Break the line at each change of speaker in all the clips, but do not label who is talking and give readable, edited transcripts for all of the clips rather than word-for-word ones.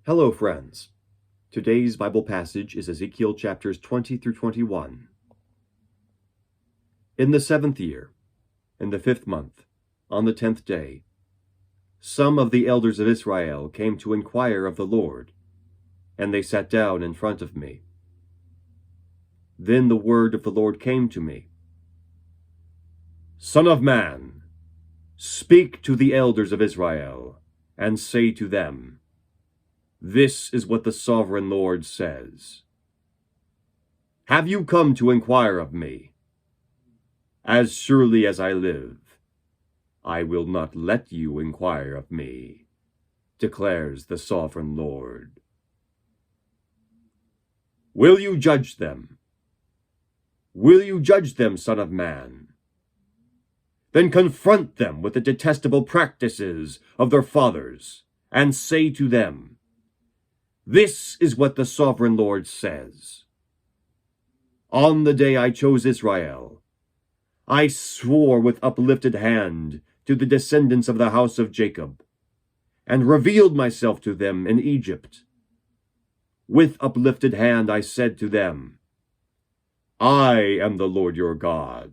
Hello, friends. Today's Bible passage is Ezekiel chapters 20 through 21. In the 7th year, in the 5th month, on the 10th day, some of the elders of Israel came to inquire of the Lord, and they sat down in front of me. Then the word of the Lord came to me. Son of man, speak to the elders of Israel, and say to them, This is what the sovereign Lord says. Have you come to inquire of me? As surely as I live, I will not let you inquire of me, declares the sovereign Lord. Will you judge them? Will you judge them, Son of Man? Then confront them with the detestable practices of their fathers, and say to them, This is what the sovereign Lord says. On the day I chose Israel, I swore with uplifted hand to the descendants of the house of Jacob, and revealed myself to them in Egypt. With uplifted hand I said to them, I am the Lord your God.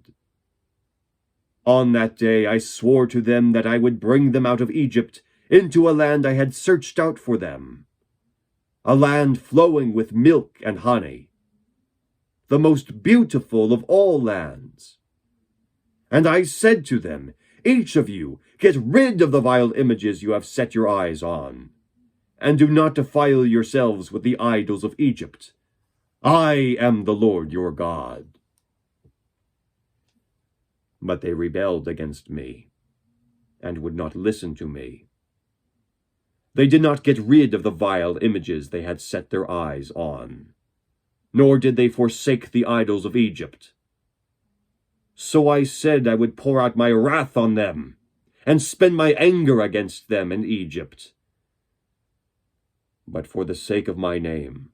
On that day I swore to them that I would bring them out of Egypt into a land I had searched out for them, a land flowing with milk and honey, the most beautiful of all lands. And I said to them, Each of you, get rid of the vile images you have set your eyes on, and do not defile yourselves with the idols of Egypt. I am the Lord your God. But they rebelled against me, and would not listen to me. They did not get rid of the vile images they had set their eyes on, nor did they forsake the idols of Egypt. So I said I would pour out my wrath on them, and spend my anger against them in Egypt. But for the sake of my name,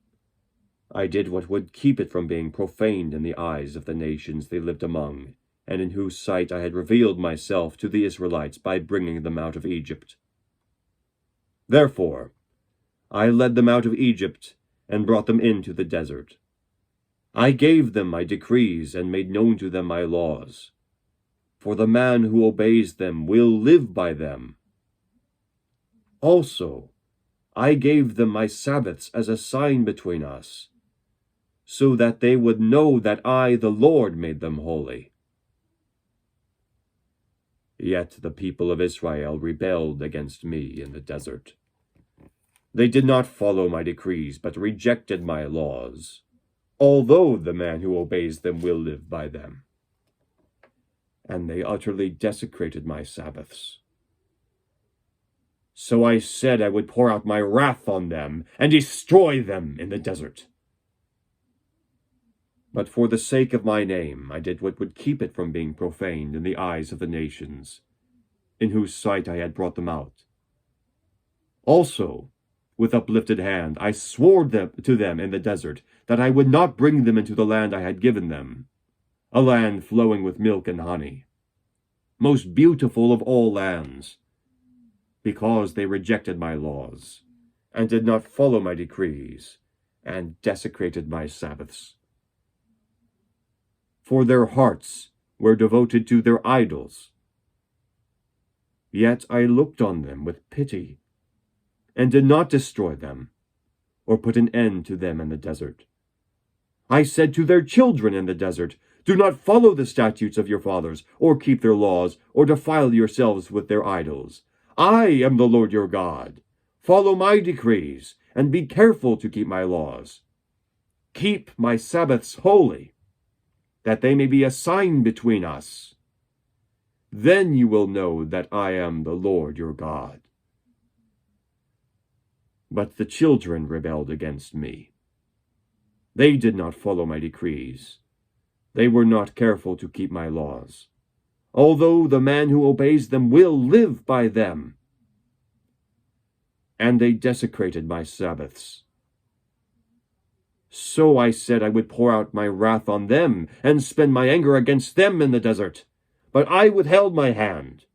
I did what would keep it from being profaned in the eyes of the nations they lived among, and in whose sight I had revealed myself to the Israelites by bringing them out of Egypt. Therefore, I led them out of Egypt and brought them into the desert. I gave them my decrees and made known to them my laws. For the man who obeys them will live by them. Also, I gave them my Sabbaths as a sign between us, so that they would know that I, the Lord, made them holy. Yet the people of Israel rebelled against me in the desert. They did not follow my decrees, but rejected my laws, although the man who obeys them will live by them. And they utterly desecrated my Sabbaths. So I said I would pour out my wrath on them and destroy them in the desert. But for the sake of my name, I did what would keep it from being profaned in the eyes of the nations, in whose sight I had brought them out. Also, with uplifted hand, I swore to them in the desert that I would not bring them into the land I had given them, a land flowing with milk and honey, most beautiful of all lands, because they rejected my laws, and did not follow my decrees, and desecrated my Sabbaths. For their hearts were devoted to their idols. Yet I looked on them with pity, and did not destroy them, or put an end to them in the desert. I said to their children in the desert, Do not follow the statutes of your fathers, or keep their laws, or defile yourselves with their idols. I am the Lord your God. Follow my decrees, and be careful to keep my laws. Keep my Sabbaths holy, that they may be a sign between us. Then you will know that I am the Lord your God. But the children rebelled against me. They did not follow my decrees. They were not careful to keep my laws, although the man who obeys them will live by them. And they desecrated my Sabbaths. So I said I would pour out my wrath on them and spend my anger against them in the desert. But I withheld my hand,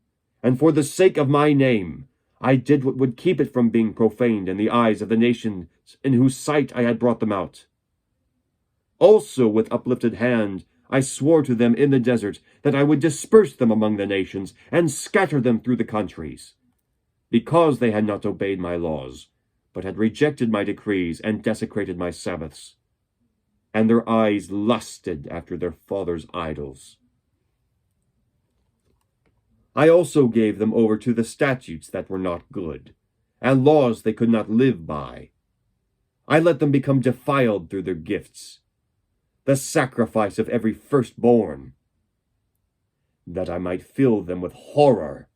and for the sake of my name, I did what would keep it from being profaned in the eyes of the nations in whose sight I had brought them out. Also with uplifted hand I swore to them in the desert that I would disperse them among the nations and scatter them through the countries, because they had not obeyed my laws, but had rejected my decrees and desecrated my Sabbaths, and their eyes lusted after their fathers' idols. I also gave them over to the statutes that were not good, and laws they could not live by. I let them become defiled through their gifts, the sacrifice of every firstborn, that I might fill them with horror,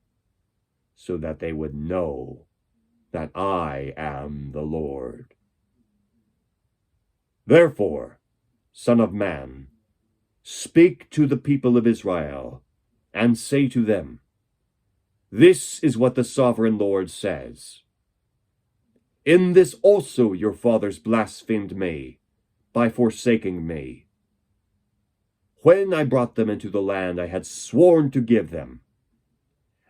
so that they would know that I am the Lord. Therefore, Son of man, speak to the people of Israel, and say to them, This is what the sovereign Lord says. In this also your fathers blasphemed me, by forsaking me. When I brought them into the land I had sworn to give them,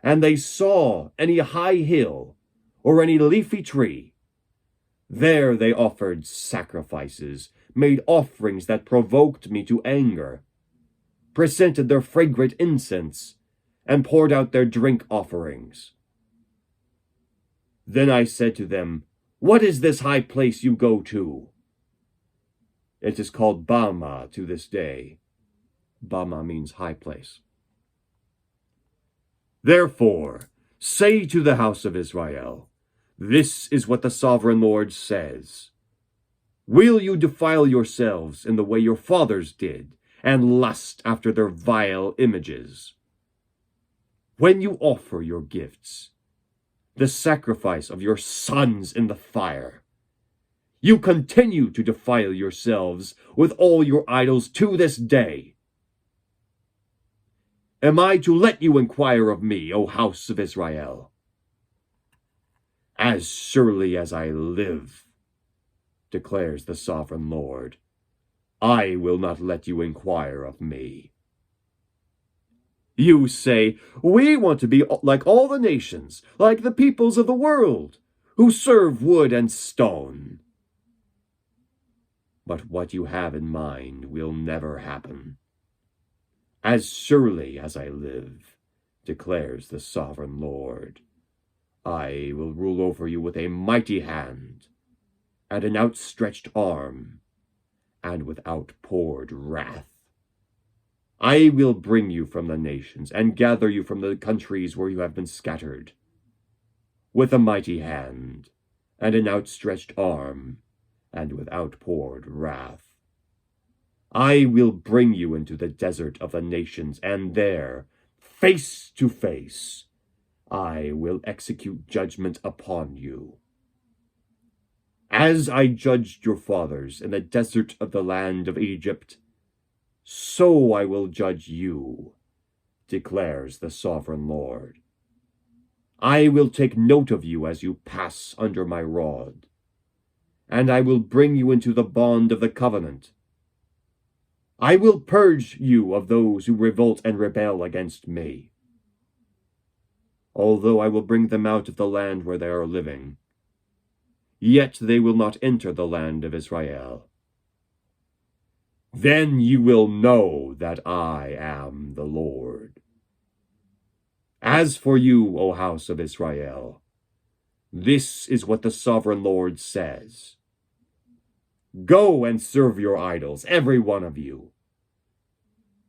and they saw any high hill or any leafy tree, there they offered sacrifices, made offerings that provoked me to anger, presented their fragrant incense, and poured out their drink offerings. Then I said to them, What is this high place you go to? It is called Bama to this day. Bama means high place. Therefore, say to the house of Israel, This is what the sovereign Lord says. Will you defile yourselves in the way your fathers did, and lust after their vile images? When you offer your gifts, the sacrifice of your sons in the fire, you continue to defile yourselves with all your idols to this day. Am I to let you inquire of me, O house of Israel? As surely as I live, declares the sovereign Lord, I will not let you inquire of me. You say, We want to be like all the nations, like the peoples of the world, who serve wood and stone. But what you have in mind will never happen. As surely as I live, declares the sovereign Lord, I will rule over you with a mighty hand, and an outstretched arm, and with outpoured wrath. I will bring you from the nations, and gather you from the countries where you have been scattered, with a mighty hand, and an outstretched arm, and with outpoured wrath. I will bring you into the desert of the nations, and there, face to face, I will execute judgment upon you. As I judged your fathers in the desert of the land of Egypt, so I will judge you, declares the sovereign Lord. I will take note of you as you pass under my rod, and I will bring you into the bond of the covenant. I will purge you of those who revolt and rebel against me. Although I will bring them out of the land where they are living, yet they will not enter the land of Israel. Then you will know that I am the Lord. As for you, O house of Israel, this is what the sovereign Lord says. Go and serve your idols, every one of you.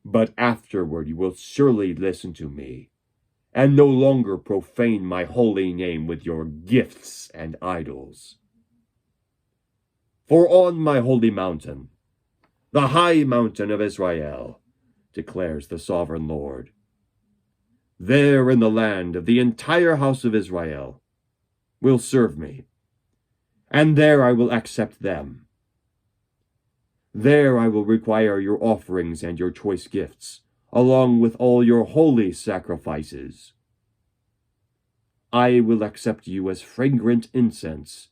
But afterward you will surely listen to me, and no longer profane my holy name with your gifts and idols. For on my holy mountain, the high mountain of Israel, declares the sovereign Lord, there in the land of the entire house of Israel will serve me, and there I will accept them. There I will require your offerings and your choice gifts, along with all your holy sacrifices. I will accept you as fragrant incense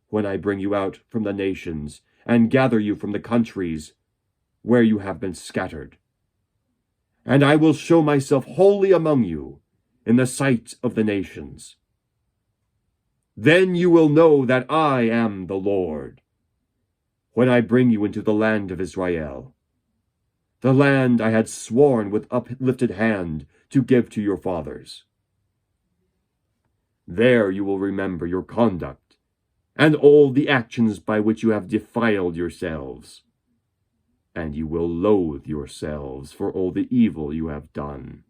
when I bring you out from the nations and gather you from the countries where you have been scattered. And I will show myself holy among you in the sight of the nations. Then you will know that I am the Lord, when I bring you into the land of Israel, the land I had sworn with uplifted hand to give to your fathers. There you will remember your conduct, and all the actions by which you have defiled yourselves, and you will loathe yourselves for all the evil you have done.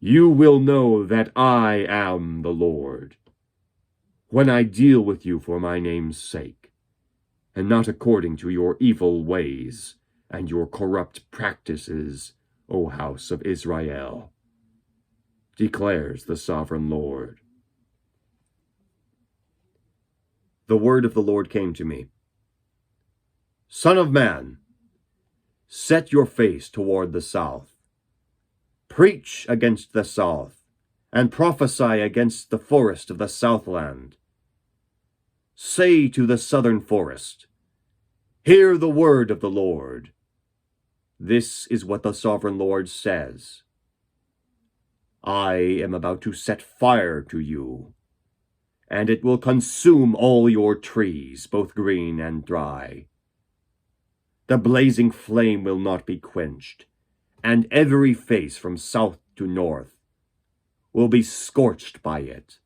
You will know that I am the Lord, when I deal with you for my name's sake, and not according to your evil ways and your corrupt practices, O house of Israel, declares the sovereign Lord. The word of the Lord came to me. Son of man, set your face toward the south. Preach against the south, and prophesy against the forest of the southland. Say to the southern forest, hear the word of the Lord. This is what the sovereign Lord says. I am about to set fire to you, and it will consume all your trees, both green and dry. The blazing flame will not be quenched, and every face from south to north will be scorched by it.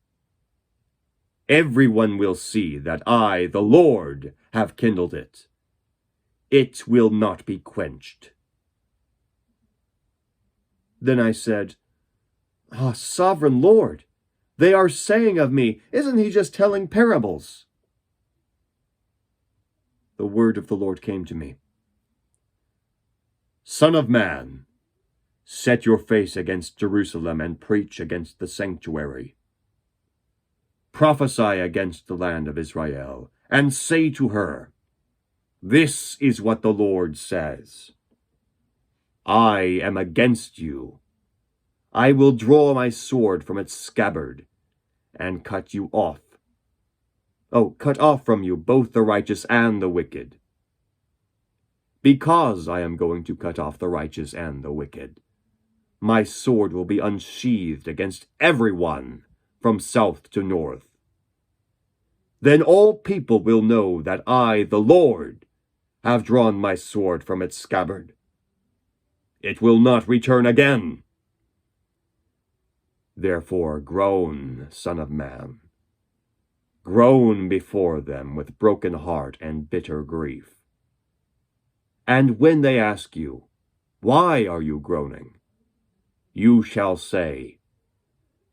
Everyone will see that I, the Lord, have kindled it. It will not be quenched. Then I said, sovereign Lord, they are saying of me, isn't he just telling parables? The word of the Lord came to me. Son of man, set your face against Jerusalem and preach against the sanctuary. Prophesy against the land of Israel, and say to her, this is what the Lord says. I am against you. I will draw my sword from its scabbard, and cut you off. Cut off from you both the righteous and the wicked. Because I am going to cut off the righteous and the wicked, my sword will be unsheathed against everyone from south to north. Then all people will know that I, the Lord, have drawn my sword from its scabbard. It will not return again. Therefore groan, Son of man. Groan before them with broken heart and bitter grief. And when they ask you, why are you groaning? You shall say,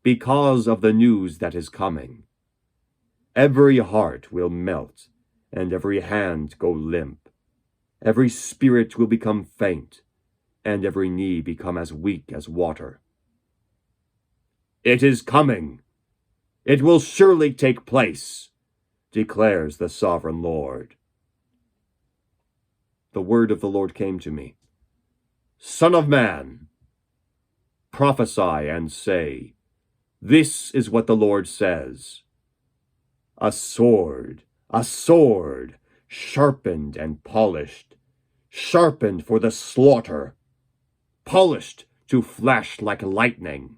because of the news that is coming. Every heart will melt, and every hand go limp. Every spirit will become faint, and every knee become as weak as water. It is coming. It will surely take place, declares the sovereign Lord. The word of the Lord came to me. Son of man, prophesy and say, this is what the Lord says. A sword, sharpened and polished, sharpened for the slaughter, polished to flash like lightning.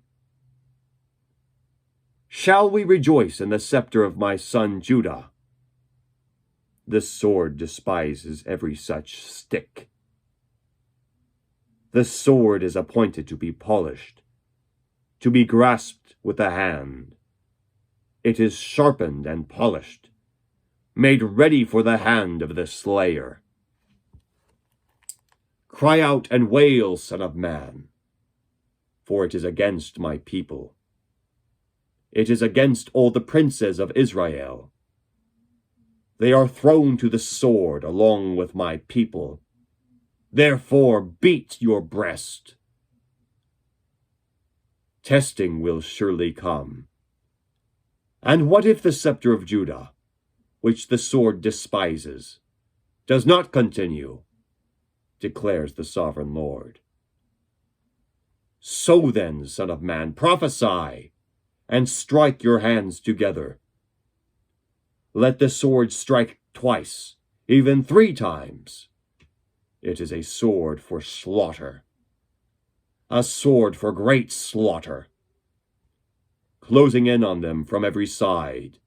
Shall we rejoice in the scepter of my son Judah? The sword despises every such stick. The sword is appointed to be polished, to be grasped with the hand. It is sharpened and polished, made ready for the hand of the slayer. Cry out and wail, Son of man, for it is against my people. It is against all the princes of Israel. They are thrown to the sword along with my people. Therefore beat your breast. Testing will surely come. And what if the scepter of Judah, which the sword despises, does not continue, declares the sovereign Lord. So then, Son of man, prophesy, and strike your hands together. Let the sword strike twice, even 3 times. It is a sword for slaughter, a sword for great slaughter. closing in on them from every side,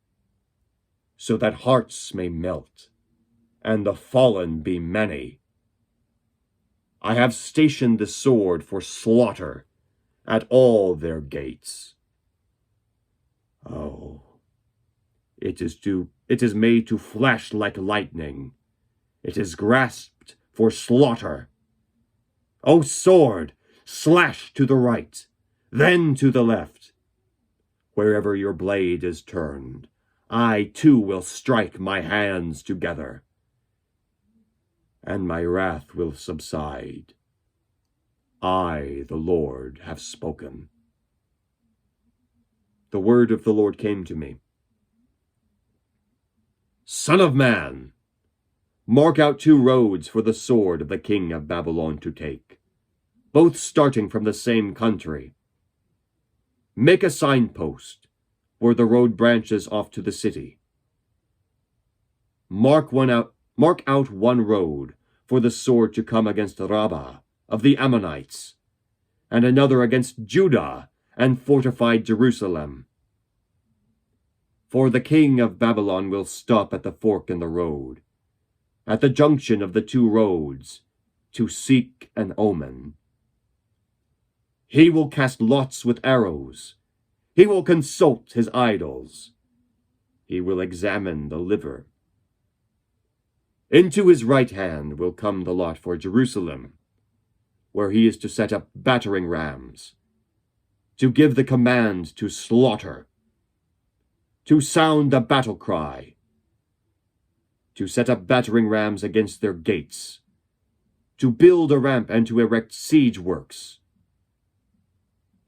so that hearts may melt, and the fallen be many. I have stationed the sword for slaughter at all their gates. Oh, it is made to flash like lightning. It is grasped for slaughter. O sword, slash to the right, then to the left. Wherever your blade is turned, I too will strike my hands together, and my wrath will subside. I, the Lord, have spoken. The word of the Lord came to me. Son of man, mark out 2 roads for the sword of the king of Babylon to take, both starting from the same country. Make a signpost where the road branches off to the city. Mark out 1 road for the sword to come against Rabbah of the Ammonites, and another against Judah and fortified Jerusalem. For the king of Babylon will stop at the fork in the road, at the junction of the 2 roads, to seek an omen. He will cast lots with arrows. He will consult his idols. He will examine the liver. Into his right hand will come the lot for Jerusalem, where he is to set up battering rams, to give the command to slaughter, to sound the battle cry, to set up battering rams against their gates, to build a ramp and to erect siege works.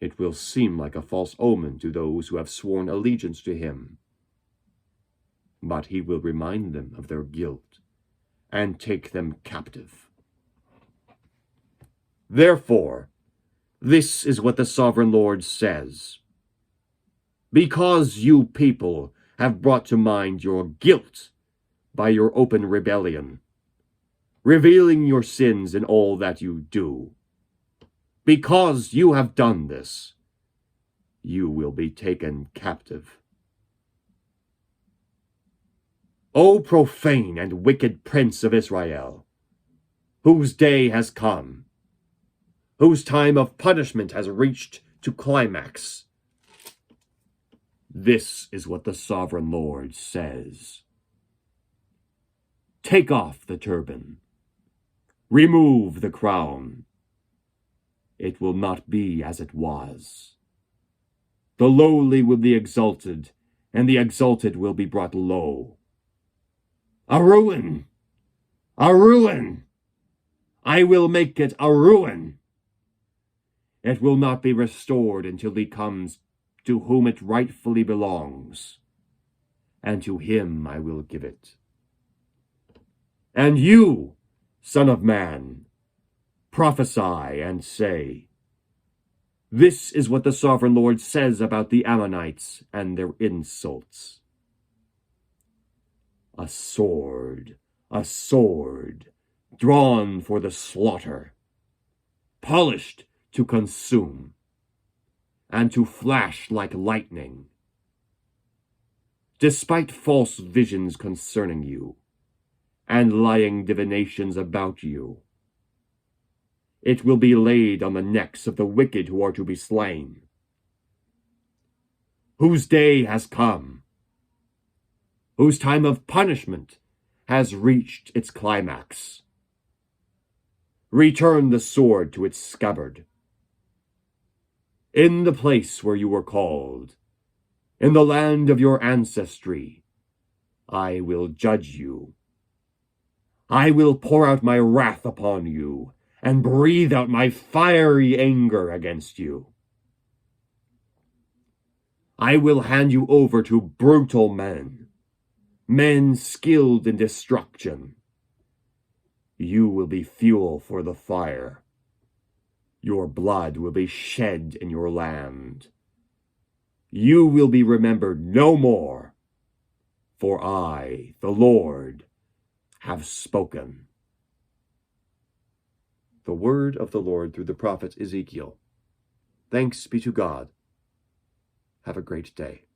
It will seem like a false omen to those who have sworn allegiance to him, but he will remind them of their guilt and take them captive. Therefore, this is what the sovereign Lord says. Because you people have brought to mind your guilt by your open rebellion, revealing your sins in all that you do, because you have done this, you will be taken captive. O profane and wicked prince of Israel, whose day has come, whose time of punishment has reached to climax, this is what the sovereign Lord says. Take off the turban. Remove the crown. It will not be as it was. The lowly will be exalted, and the exalted will be brought low. A ruin! A ruin! I will make it a ruin! It will not be restored until he comes to whom it rightfully belongs, and to him I will give it. And you, son of man, prophesy and say, this is what the sovereign Lord says about the Ammonites and their insults. A sword, drawn for the slaughter, polished to consume, and to flash like lightning. Despite false visions concerning you, and lying divinations about you, it will be laid on the necks of the wicked who are to be slain, whose day has come, whose time of punishment has reached its climax. Return the sword to its scabbard. In the place where you were called, in the land of your ancestry, I will judge you. I will pour out my wrath upon you, and breathe out my fiery anger against you. I will hand you over to brutal men, men skilled in destruction. You will be fuel for the fire. Your blood will be shed in your land. You will be remembered no more, for I, the Lord, have spoken. The word of the Lord through the prophet Ezekiel. Thanks be to God. Have a great day.